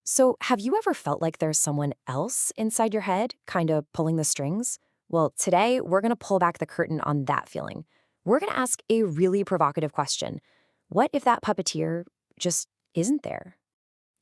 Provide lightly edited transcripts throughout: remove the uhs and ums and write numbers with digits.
So, have you ever felt like there's someone else inside your head, kind of pulling the strings? Well, today we're going to pull back the curtain on that feeling. We're going to ask a really provocative question. What if that puppeteer just isn't there?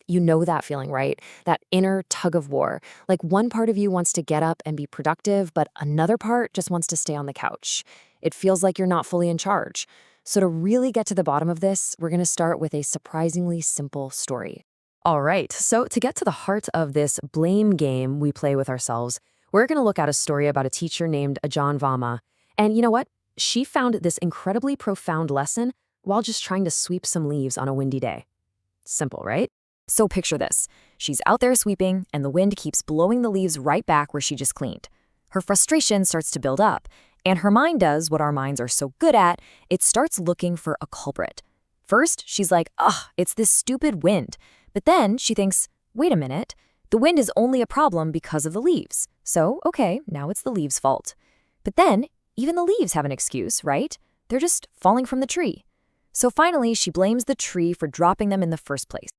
You know that feeling, right? That inner tug of war. Like one part of you wants to get up and be productive, but another part just wants to stay on the couch. It feels like you're not fully in charge. So, to really get to the bottom of this, we're going to start with a surprisingly simple story. All right, so to get to the heart of this blame game we play with ourselves, we're going to look at a story about a teacher named Ajahn Vayama. And you know what? She found this incredibly profound lesson while just trying to sweep some leaves on a windy day. Simple, right? So picture this. She's out there sweeping, and the wind keeps blowing the leaves right back where she just cleaned. Her frustration starts to build up, and her mind does what our minds are so good at. It starts looking for a culprit. First, she's like, ugh, it's this stupid wind. But then she thinks, wait a minute, the wind is only a problem because of the leaves. So, okay, now it's the leaves' fault. But then, even the leaves have an excuse, right? They're just falling from the tree. So finally, she blames the tree for dropping them in the first place.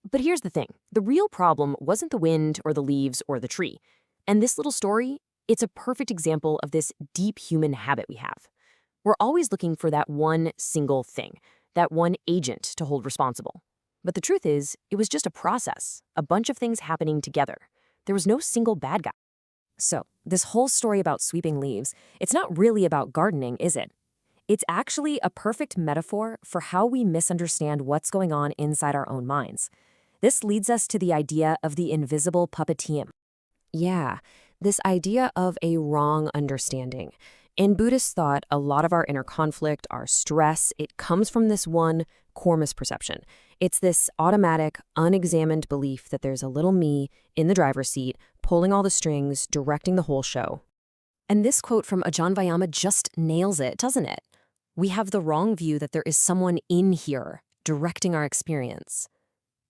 But here's the thing. The real problem wasn't the wind or the leaves or the tree. And this little story, it's a perfect example of this deep human habit we have. We're always looking for that one single thing, that one agent to hold responsible. But the truth is, it was just a process, a bunch of things happening together. There was no single bad guy. So, this whole story about sweeping leaves, it's not really about gardening, is it? It's actually a perfect metaphor for how we misunderstand what's going on inside our own minds. This leads us to the idea of the invisible puppeteer. Yeah, this idea of a wrong understanding. In Buddhist thought, a lot of our inner conflict, our stress, it comes from this one core misperception. It's this automatic, unexamined belief that there's a little me in the driver's seat, pulling all the strings, directing the whole show. And this quote from Ajahn Vayama just nails it, doesn't it? We have the wrong view that there is someone in here directing our experience.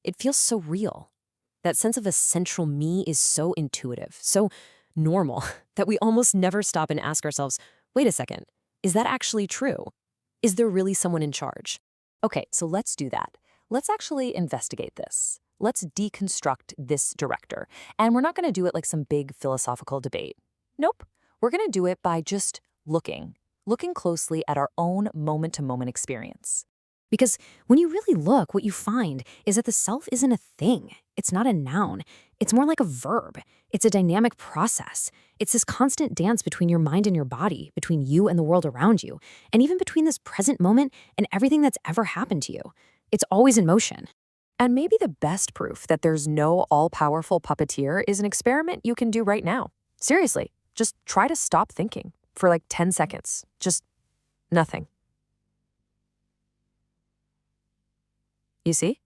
It feels so real. That sense of a central me is so intuitive, so normal, that we almost never stop and ask ourselves, wait a second, is that actually true? Is there really someone in charge? Okay, so let's do that. Let's actually investigate this. Let's deconstruct this director. And we're not going to do it like some big philosophical debate. Nope. We're going to do it by just looking closely at our own moment-to-moment experience. Because when you really look, what you find is that the self isn't a thing. It's not a noun. It's more like a verb. It's a dynamic process. It's this constant dance between your mind and your body, between you and the world around you, and even between this present moment and everything that's ever happened to you. It's always in motion. And maybe the best proof that there's no all-powerful puppeteer is an experiment you can do right now. Seriously, just try to stop thinking for like 10 seconds. Just nothing. You see?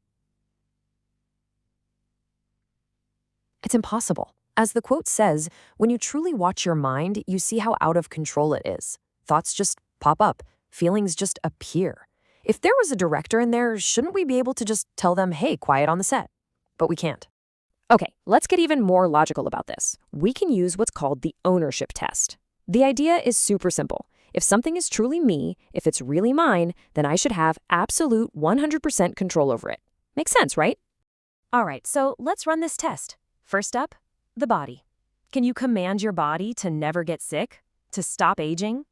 It's impossible. As the quote says, when you truly watch your mind, you see how out of control it is. Thoughts just pop up. Feelings just appear. If there was a director in there, shouldn't we be able to just tell them, hey, quiet on the set? But we can't. Okay, let's get even more logical about this. We can use what's called the ownership test. The idea is super simple. If something is truly me, if it's really mine, then I should have absolute 100% control over it. Makes sense, right? All right, so let's run this test. First up, the body. Can you command your body to never get sick? To stop aging?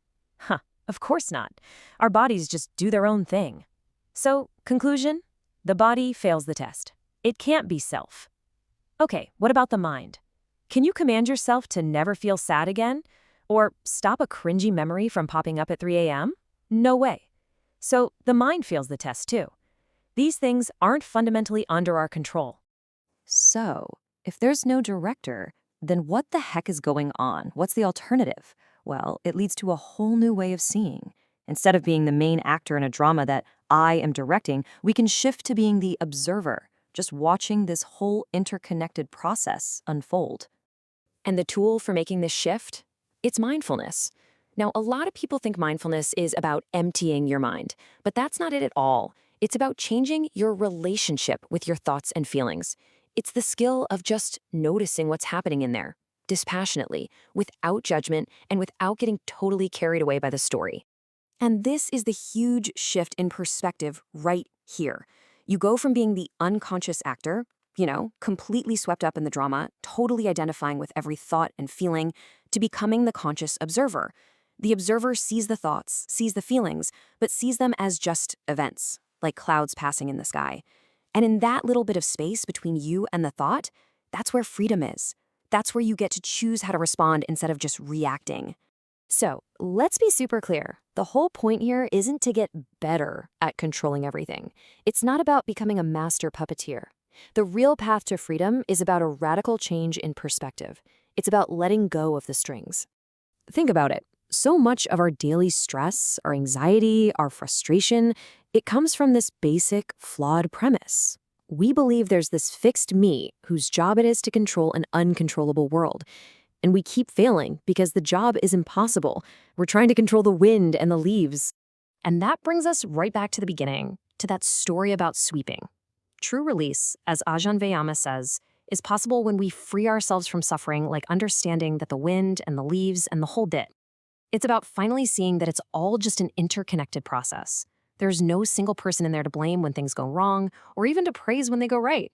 Of course not. Our bodies just do their own thing. So, conclusion? The body fails the test. It can't be self. Okay, what about the mind? Can you command yourself to never feel sad again? Or stop a cringy memory from popping up at 3 a.m.? No way. So the mind fails the test too. These things aren't fundamentally under our control. So, if there's no director, then what the heck is going on? What's the alternative? Well, it leads to a whole new way of seeing. Instead of being the main actor in a drama that I am directing, we can shift to being the observer, just watching this whole interconnected process unfold. And the tool for making this shift? It's mindfulness. Now, a lot of people think mindfulness is about emptying your mind, but that's not it at all. It's about changing your relationship with your thoughts and feelings. It's the skill of just noticing what's happening in there, dispassionately, without judgment, and without getting totally carried away by the story. And this is the huge shift in perspective right here. You go from being the unconscious actor, completely swept up in the drama, totally identifying with every thought and feeling, to becoming the conscious observer. The observer sees the thoughts, sees the feelings, but sees them as just events, like clouds passing in the sky. And in that little bit of space between you and the thought, that's where freedom is. That's where you get to choose how to respond instead of just reacting. So, let's be super clear. The whole point here isn't to get better at controlling everything. It's not about becoming a master puppeteer. The real path to freedom is about a radical change in perspective. It's about letting go of the strings. Think about it. So much of our daily stress, our anxiety, our frustration, it comes from this basic, flawed premise. We believe there's this fixed me whose job it is to control an uncontrollable world. And we keep failing because the job is impossible. We're trying to control the wind and the leaves. And that brings us right back to the beginning, to that story about sweeping. True release, as Ajahn Vayama says, is possible when we free ourselves from suffering, like understanding that the wind and the leaves and the whole bit. It's about finally seeing that it's all just an interconnected process. There's no single person in there to blame when things go wrong, or even to praise when they go right.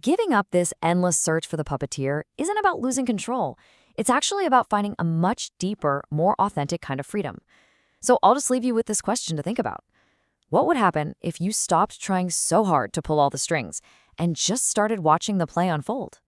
Giving up this endless search for the puppeteer isn't about losing control. It's actually about finding a much deeper, more authentic kind of freedom. So I'll just leave you with this question to think about. What would happen if you stopped trying so hard to pull all the strings and just started watching the play unfold?